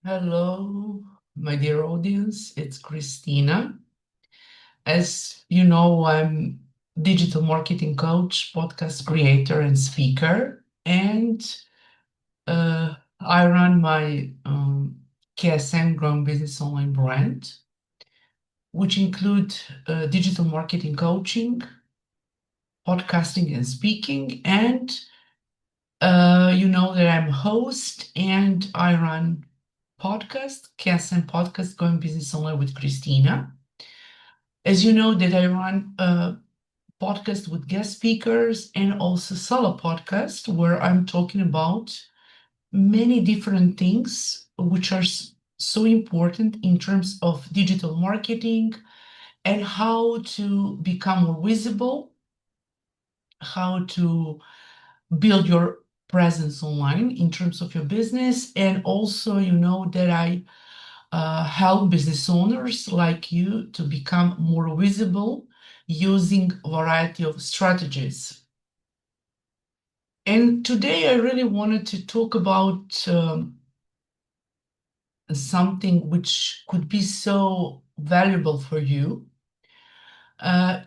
Hello, my dear audience. It's Kristina. As you know, I'm digital marketing coach, podcast creator, and speaker, and I run my KSM Growing Business Online brand, which include digital marketing coaching, podcasting, and speaking. And you know that I'm host and I run podcast, KSM Podcast Going Business Online with Kristina. As you know, that I run a podcast with guest speakers and also solo podcast where I'm talking about many different things which are so important in terms of digital marketing and how to become more visible, how to build your presence online in terms of your business. And also, you know, that I help business owners like you to become more visible using a variety of strategies. And today I really wanted to talk about something which could be so valuable for you.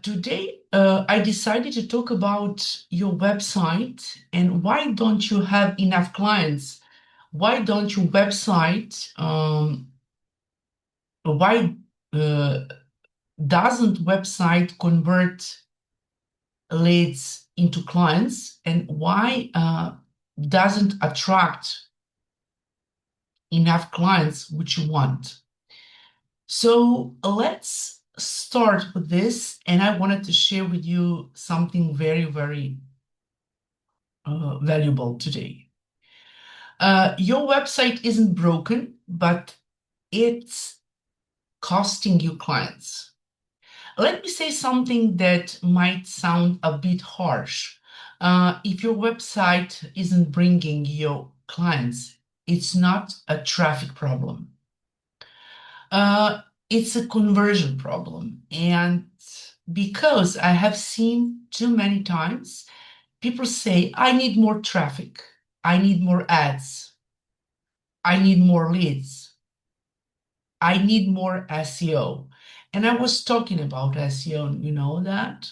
Today, I decided to talk about your website and why don't you have enough clients? Why don't your website, why uh, doesn't website convert leads into clients, and why doesn't attract enough clients which you want? So let's start with this, and I wanted to share with you something very, very valuable today. Your website isn't broken, but it's costing you clients. Let me say something that might sound a bit harsh. If your website isn't bringing you clients, it's not a traffic problem. It's a conversion problem. And because I have seen too many times, people say, I need more traffic, I need more ads, I need more leads, I need more SEO. And I was talking about SEO, you know that?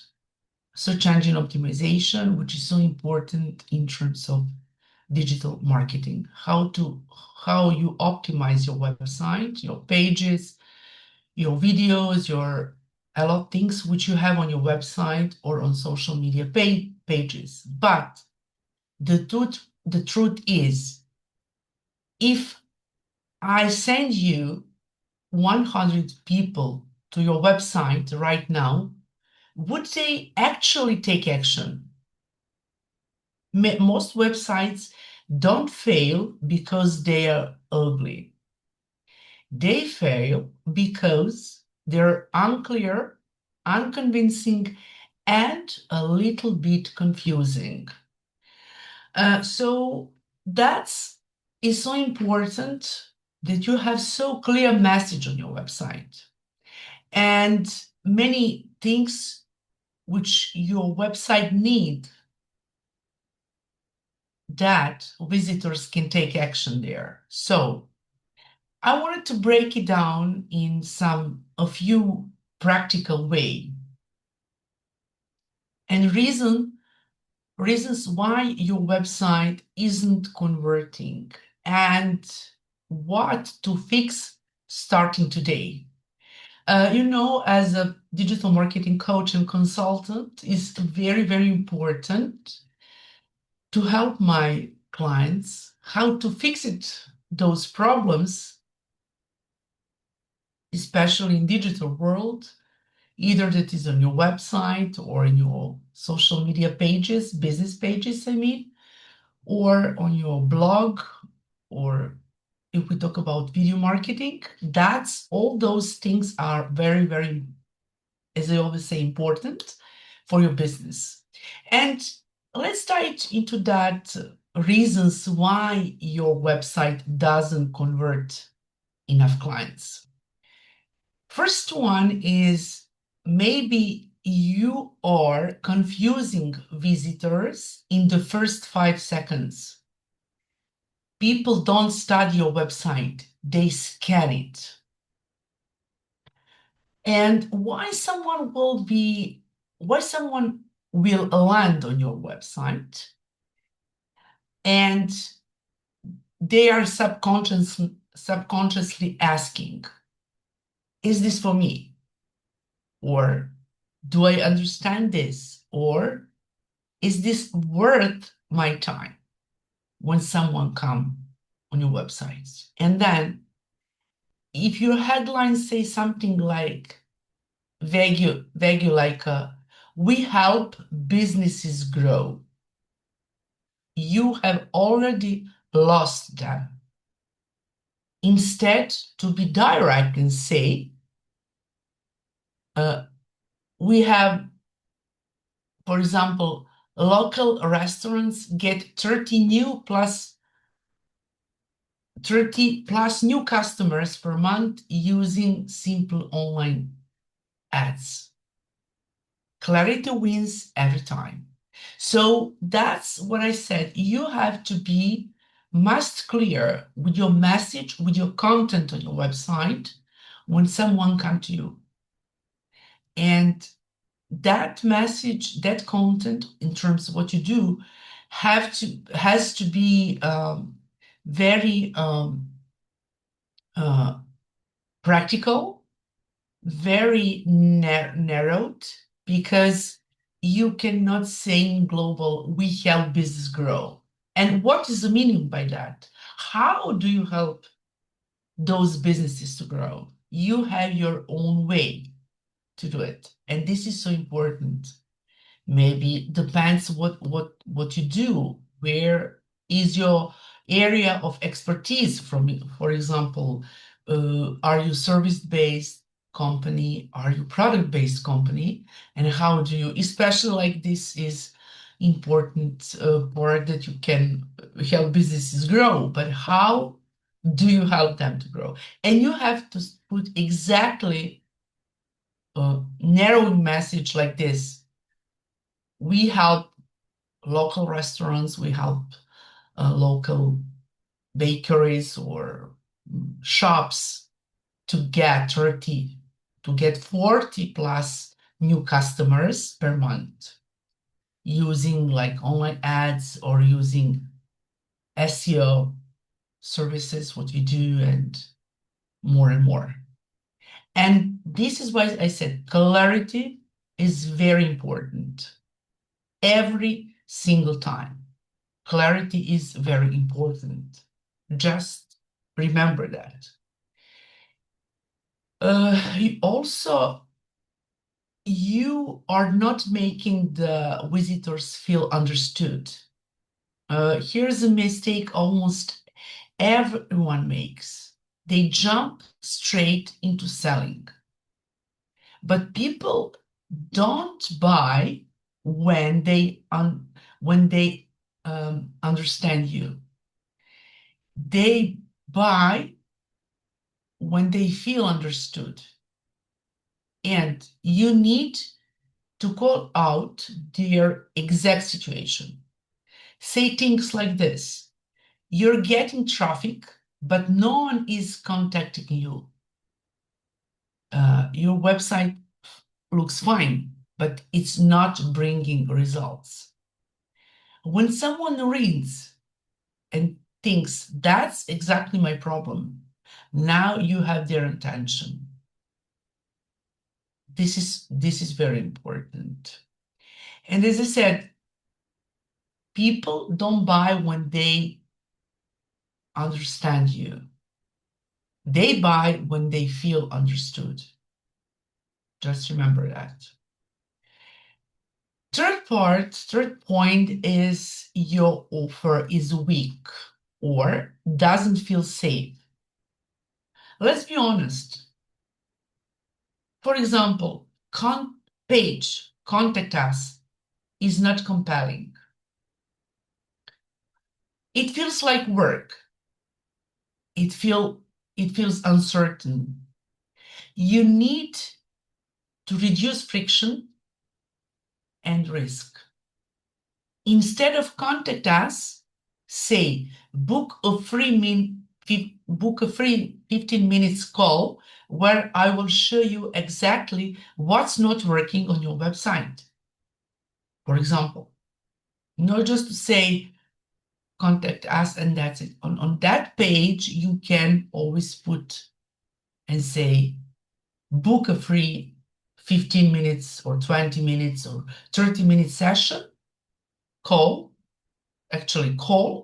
Search engine optimization, which is so important in terms of digital marketing, how you optimize your website, your pages, your videos, your a lot of things which you have on your website or on social media pages. But the truth is, if I send you 100 people to your website right now, would they actually take action? Most websites don't fail because they are ugly. They fail because they're unclear, unconvincing, and a little bit confusing. So that's is so important that you have so clear message on your website and many things which your website need that visitors can take action there. So I wanted to break it down in a few practical way and reasons why your website isn't converting and what to fix starting today. As a digital marketing coach and consultant, it's very, very important to help my clients how to fix those problems, especially in digital world, either that is on your website or in your social media pages, business pages, I mean, or on your blog, or if we talk about video marketing, that's all those things are very, very, as I always say, important for your business. And let's dive into that reasons why your website doesn't convert enough clients. First one is maybe you are confusing visitors in the first 5 seconds. People don't study your website. they scan it. And why someone will land on your website and they are subconsciously asking, is this for me? Or do I understand this? Or is this worth my time when someone come on your websites? And then if your headlines say something like vague like we help businesses grow, you have already lost them. Instead, to be direct and say, we have, for example, local restaurants get 30 plus new customers per month using simple online ads. Clarity wins every time. So that's what I said. You have to be most clear with your message, with your content on your website when someone comes to you. And that message, that content, in terms of what you do, has to be very practical, very narrowed, because you cannot say in global, we help business grow. And what is the meaning by that? How do you help those businesses to grow? You have your own way to do it. And this is so important. Maybe depends what you do. Where is your area of expertise from? For example, are you service-based company? Are you product-based company? And how do you, especially like this is important part that you can help businesses grow, but how do you help them to grow? And you have to put exactly a narrowing message like this. We help local restaurants, we help local bakeries or shops to get 40 plus new customers per month using like online ads or using SEO services, what you do, and more and more. And this is why I said clarity is very important. Every single time. Clarity is very important. Just remember that. You are not making the visitors feel understood. Here's a mistake almost everyone makes. They jump straight into selling. But people don't buy when they understand you. They buy when they feel understood. And you need to call out their exact situation. Say things like this: you're getting traffic, but no one is contacting you. Your website looks fine, but it's not bringing results. When someone reads and thinks that's exactly my problem, now you have their attention. This is very important. And as I said, people don't buy when they understand you. They buy when they feel understood. Just remember that. Third point is your offer is weak or doesn't feel safe. Let's be honest. For example, contact us is not compelling. It feels like work. It feels uncertain. You need to reduce friction and risk. Instead of contact us, say book a book a free 15 minutes call where I will show you exactly what's not working on your website. For example, not just to say contact us and that's it. On that page, you can always put and say book a free 15 minutes or 20 minutes or 30-minute session call,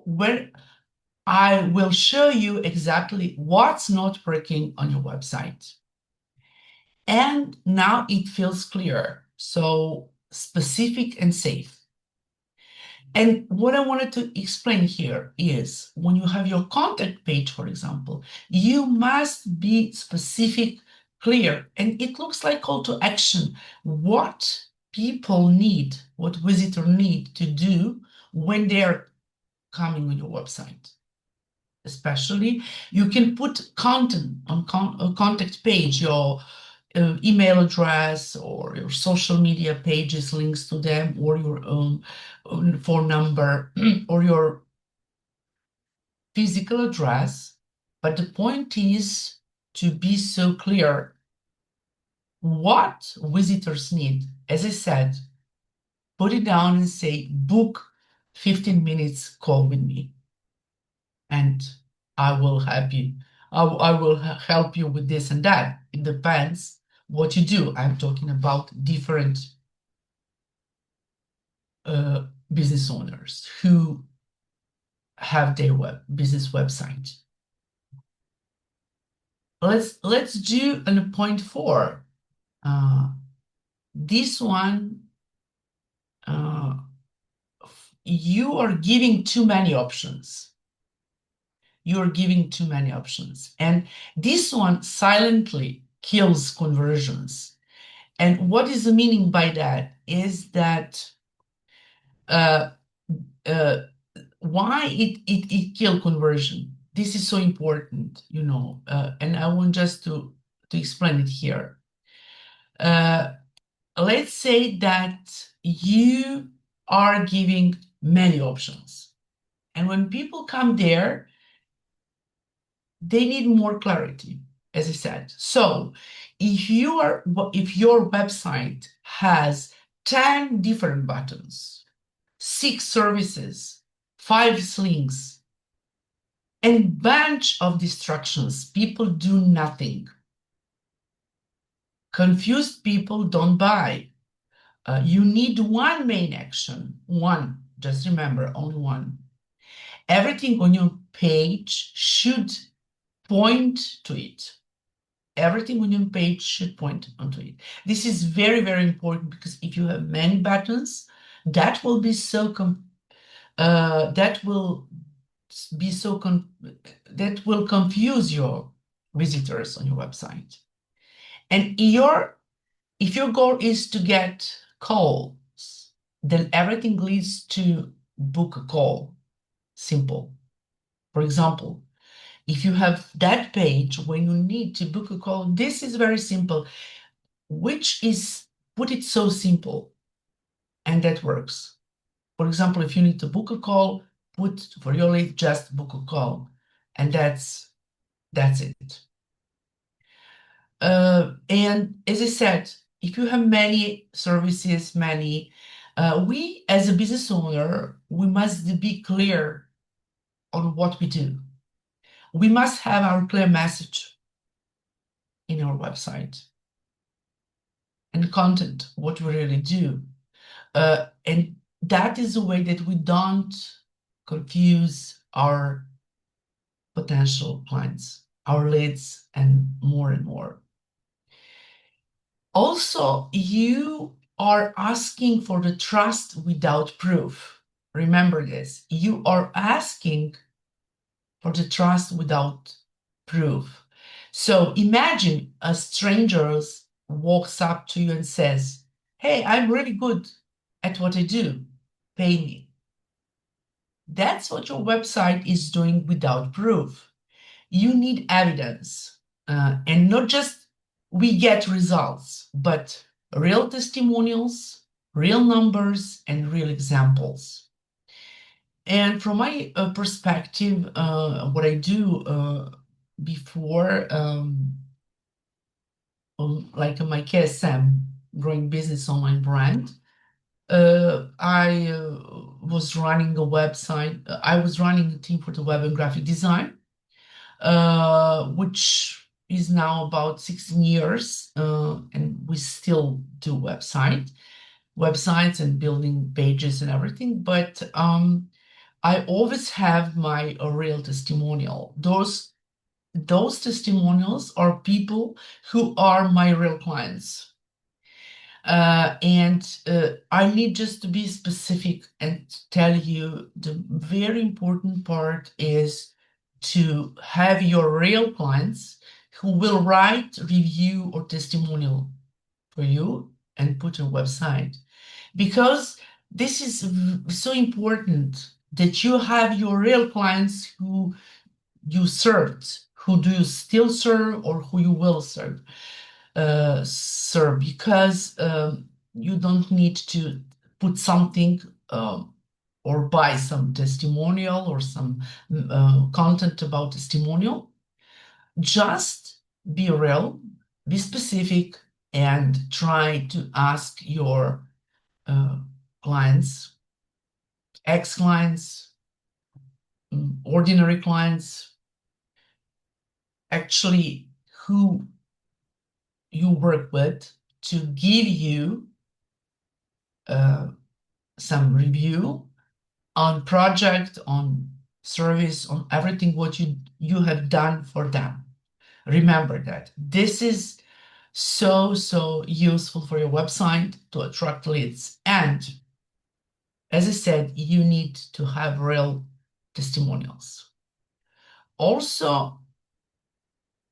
where I will show you exactly what's not working on your website. And now it feels clear, so specific and safe. And what I wanted to explain here is when you have your contact page, for example, you must be specific, clear, and it looks like call to action. What people need, what visitors need to do when they are coming on your website. Especially, you can put content on a contact page, your email address or your social media pages, links to them, or your own phone number or your physical address. But the point is to be so clear what visitors need. As I said, put it down and say, book 15 minutes call with me. And I will help you. I will help you with this and that. It depends what you do. I'm talking about different business owners who have their business website. Let's do an point 4. This one, you are giving too many options. You're giving too many options. And this one silently kills conversions. And what is the meaning by that is that why it killed conversion. This is so important, and I want just to explain it here. Let's say that you are giving many options. And when people come there, they need more clarity, as I said. So if your website has 10 different buttons, 6 services, 5 links, and bunch of distractions, people do nothing. Confused people don't buy. You need one main action, one, just remember, only one. Everything on your page should point to it. Everything on your page should point onto it. This is very, very important because if you have many buttons, that will confuse your visitors on your website. And if your goal is to get calls, then everything leads to book a call. Simple. For example, if you have that page when you need to book a call, this is very simple, put it so simple, and that works. For example, if you need to book a call, put for your lead, just book a call, and that's it. And as I said, if you have many services, we as a business owner, we must be clear on what we do. We must have our clear message in our website and content, what we really do. And that is a way that we don't confuse our potential clients, our leads, and more. Also, you are asking for the trust without proof. Remember this. You are asking for the trust without proof. So imagine a stranger walks up to you and says, "Hey, I'm really good at what I do. Pay me." That's what your website is doing without proof. You need evidence, and not just we get results, but real testimonials, real numbers, and real examples. And from my perspective, what I do before, like my KSM, growing business online brand, I was running a website. I was running a team for the web and graphic design, which is now about 16 years, and we still do websites and building pages and everything. But I always have my real testimonial. Those testimonials are people who are my real clients. And I need just to be specific and tell you the very important part is to have your real clients who will write review or testimonial for you and put on website. Because this is so important that you have your real clients who you served, who do you still serve or who you will serve, because you don't need to put something or buy some testimonial or some content about testimonial. Just be real, be specific, and try to ask your uh, clients, ex-clients, ordinary clients, actually who you work with, to give you uh, some review on project, on service, on everything what you have done for them. Remember that this is so useful for your website to attract leads. And as I said, you need to have real testimonials. Also,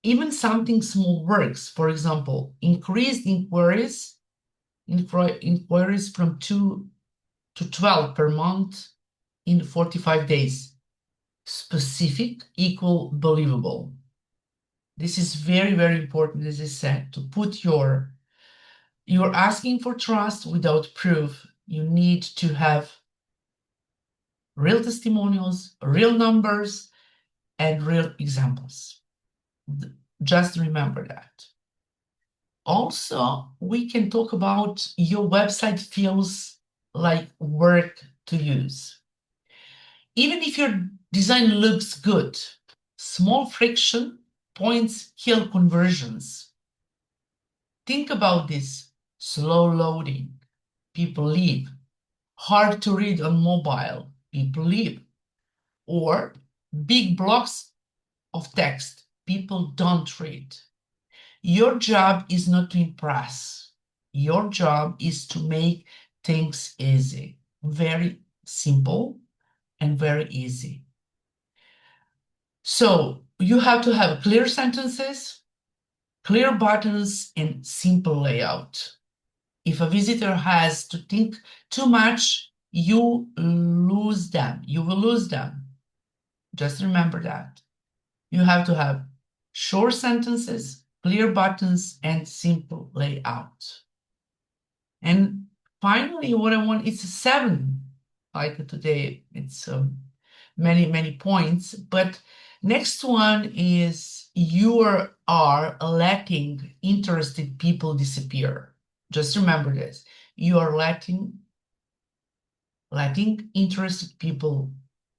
even something small works. For example, increased inquiries from 2 to 12 per month in 45 days. Specific equal believable. This is very important, as I said, to put you're asking for trust without proof. You need to have real testimonials, real numbers, and real examples. Just remember that. Also, we can talk about your website feels like work to use. Even if your design looks good, small friction points kill conversions. Think about this: slow loading, people leave; hard to read on mobile, people leave; or big blocks of text, people don't read. Your job is not to impress. Your job is to make things easy. Very simple and very easy. So you have to have clear sentences, clear buttons, and simple layout. If a visitor has to think too much, you lose them. You will lose them. Just remember that. You have to have short sentences, clear buttons, and simple layout. And finally, what I want is 7. Like today, it's many points. But next one is you are letting interested people disappear. Just remember this. You are letting interested people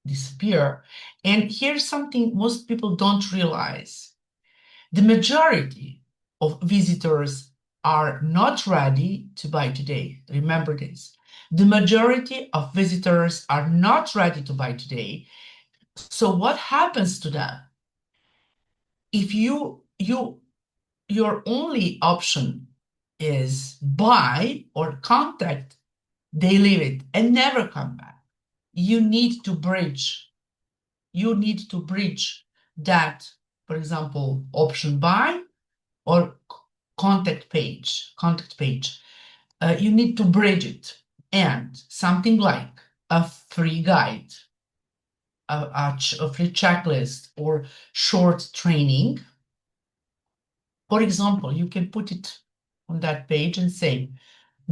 disappear. And here's something most people don't realize. The majority of visitors are not ready to buy today. Remember this. The majority of visitors are not ready to buy today. So what happens to them? If your only option is buy or contact, they leave it and never come back. You need to bridge. You need to bridge that, for example, option buy or contact page. You need to bridge it. And something like a free guide, a free checklist, or short training. For example, you can put it on that page and say,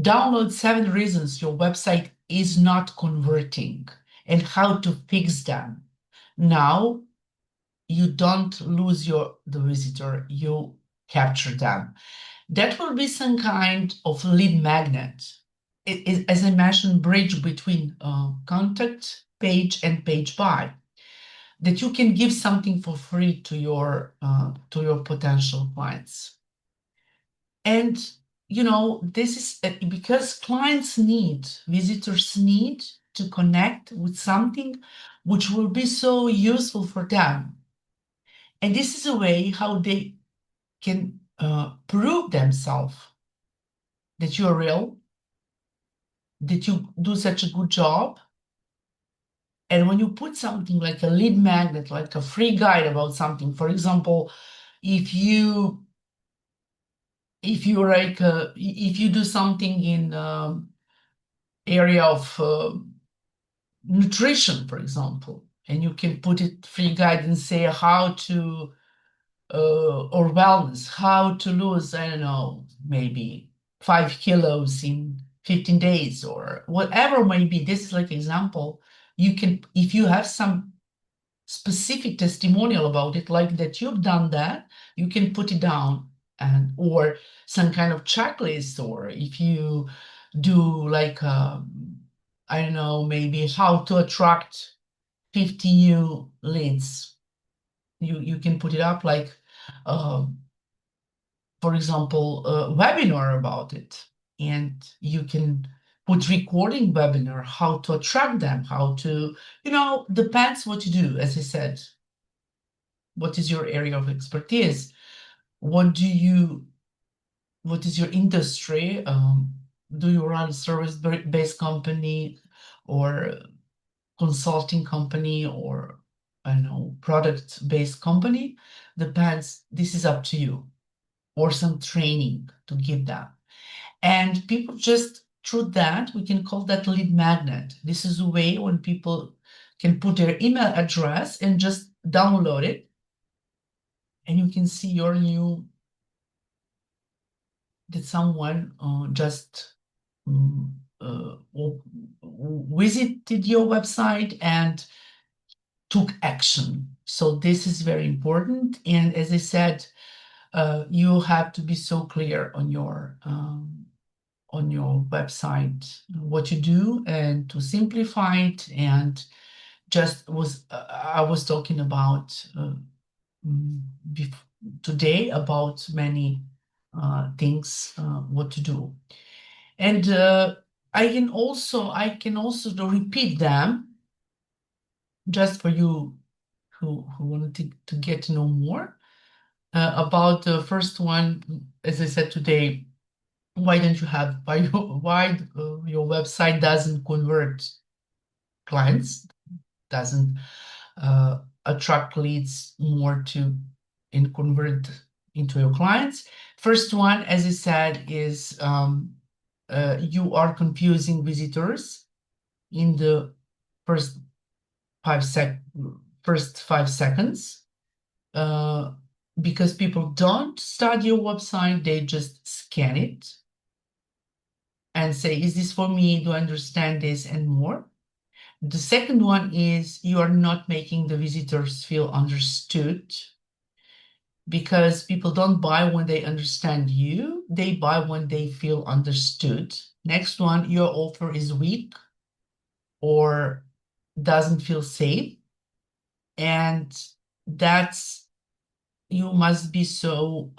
download 7 reasons your website is not converting. and how to fix them. Now you don't lose the visitor, you capture them. That will be some kind of lead magnet. As I mentioned, bridge between contact page and page buy, that you can give something for free to your potential clients. And this is because visitors need to connect with something which will be so useful for them. And this is a way how they can prove themselves that you're real, that you do such a good job. And when you put something like a lead magnet, like a free guide about something, for example, if you do something in area of nutrition, for example, and you can put it free guide and say how to or wellness, how to lose, I don't know, maybe 5 kilos in 15 days or whatever may be. This is like example. You can, if you have some specific testimonial about it, like that you've done that, you can put it down, and or some kind of checklist, or if you do like I don't know, maybe how to attract 50 new leads. You can put it up like uh, for example, a webinar about it, and you can put recording webinar, how to attract them, how to, depends what you do. As I said, what is your area of expertise? What is your industry? Do you run service-based company or consulting company, or I don't know, product-based company? Depends. This is up to you. Or some training to give them. And people just, through that, we can call that lead magnet. This is a way when people can put their email address and just download it, and you can see that someone just visited your website and took action. So this is very important. And as I said, you have to be so clear on your website what you do, and to simplify it. And I was talking about today about many things what to do, and I can also repeat them just for you who wanted to get to know more about the first one. As I said today, why your website doesn't convert clients, doesn't attract leads more to and convert into your clients. First one, as I said, is you are confusing visitors in the first 5 seconds, because people don't study your website, they just scan it and say, is this for me? Do I understand this? And more. The second one is you are not making the visitors feel understood, because people don't buy when they understand you, they buy when they feel understood. Next one, your offer is weak or doesn't feel safe. And you must be so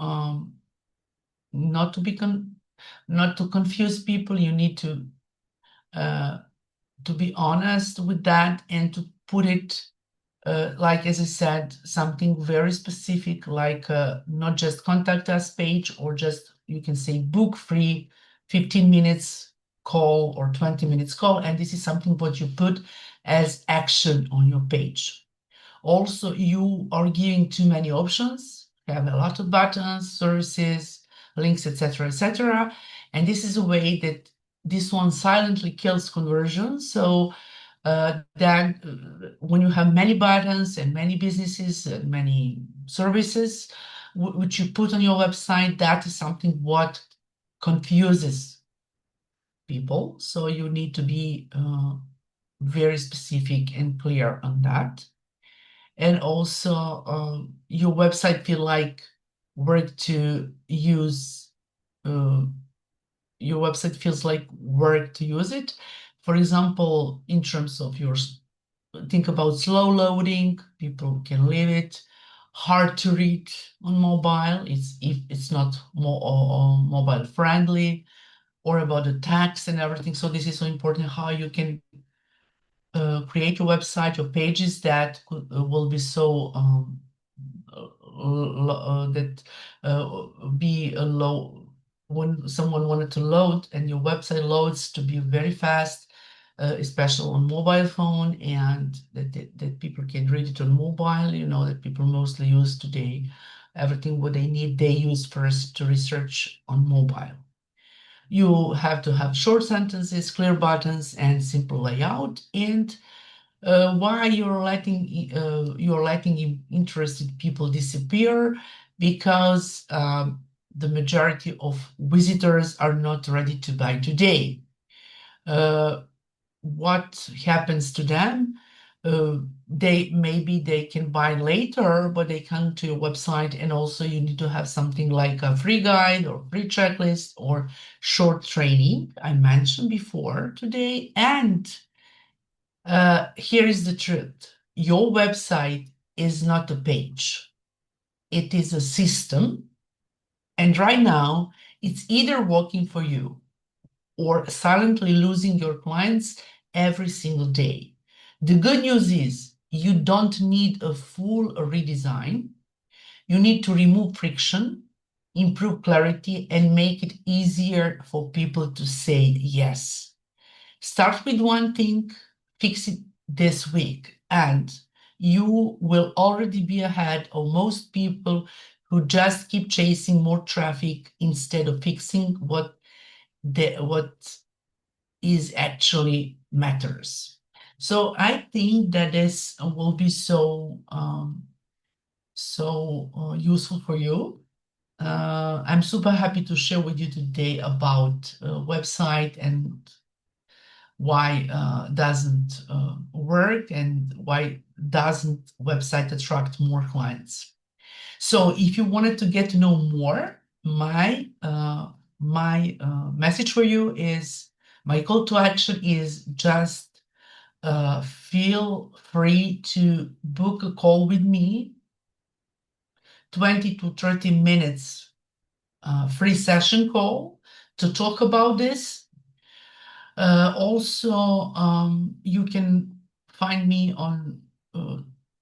not to confuse people. You need to be honest with that, and to put it like, as I said, something very specific, like not just contact us page, or just, you can say, book free 15 minutes call or 20 minutes call. And this is something what you put as action on your page. Also, you are giving too many options. You have a lot of buttons, services, links, etc., etc. And this is a way that this one silently kills conversion. So then when you have many buttons and many businesses and many services which you put on your website, that is something what confuses people. So you need to be very specific and clear on that. And also, your website feel like work to use. Uh, your website feels like work to use it. For example, in terms of think about slow loading, people can leave it. Hard to read on mobile, if it's not mobile friendly, or about the tax and everything. So this is so important how you can create your website, your pages that will be so that be a low when someone wanted to load, and your website loads to be very fast, especially on mobile phone, and that people can read it on mobile. You know that people mostly use today everything what they need they use first to research on mobile. You have to have short sentences, clear buttons, and simple layout. And why you're letting interested people disappear? Because the majority of visitors are not ready to buy today. Uh, what happens to them? They can buy later, but they come to your website, and also you need to have something like a free guide or free checklist or short training I mentioned before today. And here is the truth. Your website is not a page. It is a system. And right now, it's either working for you or silently losing your clients every single day. The good news is you don't need a full redesign. You need to remove friction, improve clarity, and make it easier for people to say yes. Start with one thing, fix it this week, and you will already be ahead of most people who just keep chasing more traffic instead of fixing what is actually matters. So I think that this will be so useful for you. I'm super happy to share with you today about website and why doesn't work and why doesn't website attract more clients. So if you wanted to get to know more, my message for you is my call to action is just feel free to book a call with me, 20 to 30 minutes free session call to talk about this. Also, you can find me on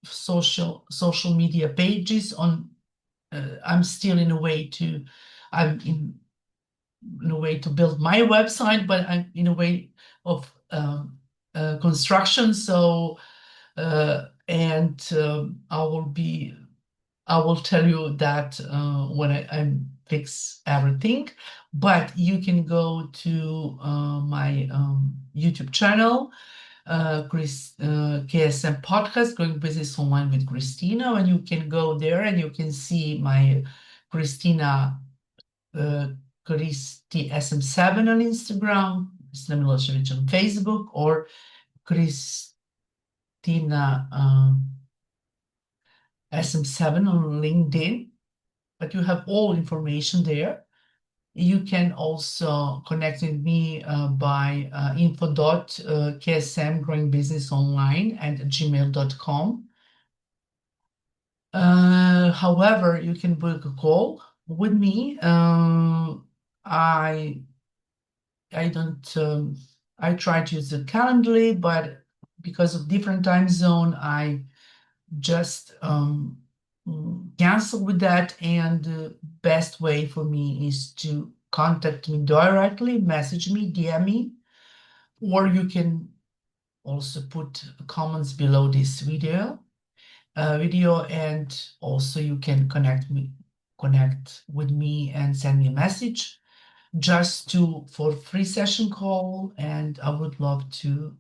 social media pages. I'm still in a way to I'm in a way to build my website, but I'm in a way of construction. So I will tell you that when I fix everything. But you can go to my YouTube channel, KSM Podcast, Growing Business Online with Kristina, and you can go there and you can see my Kristina Kristi SM7 on Instagram, Kristina Milosevic on Facebook, or Kristina SM7 on LinkedIn. But you have all information there. You can also connect with me by info.ksm growing business online at gmail.com. However, you can book a call with me. I don't I try to use the Calendly, but because of different time zone, I just cancel with that. And the best way for me is to contact me directly, message me, DM me, or you can also put comments below this video, and also you can connect with me and send me a message just for free session call. And I would love to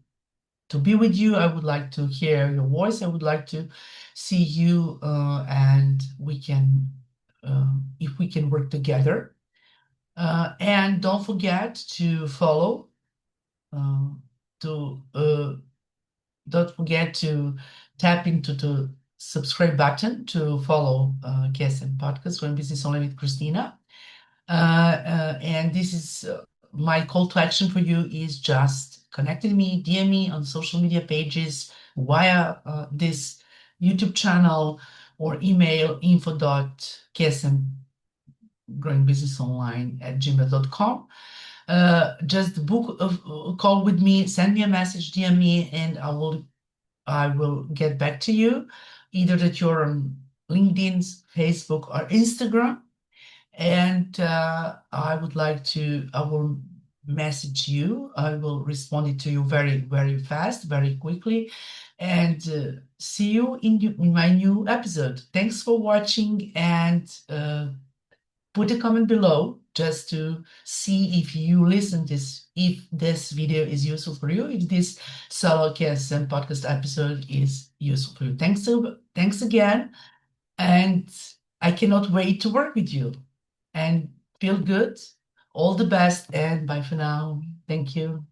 be with you. I would like to hear your voice. I would like to see you, and we can, if we can work together. And don't forget to follow, to don't forget to tap into the subscribe button to follow KSM Podcast, Growing Business Only with Kristina. And this is my call to action for you is just connect with me, DM me on social media pages via this YouTube channel or email info.ksmgrowingbusinessonline@gmail.com. Just book a call with me, send me a message, DM me, and I will get back to you, either that you're on LinkedIn, Facebook, or Instagram. And I will message you. I will respond it to you very, very fast, very quickly. And see you in my new episode. Thanks for watching, and put a comment below just to see if this video is useful for you, if this solo KSM podcast episode is useful for you. Thanks again, and I cannot wait to work with you. And feel good. All the best, and bye for now. Thank you.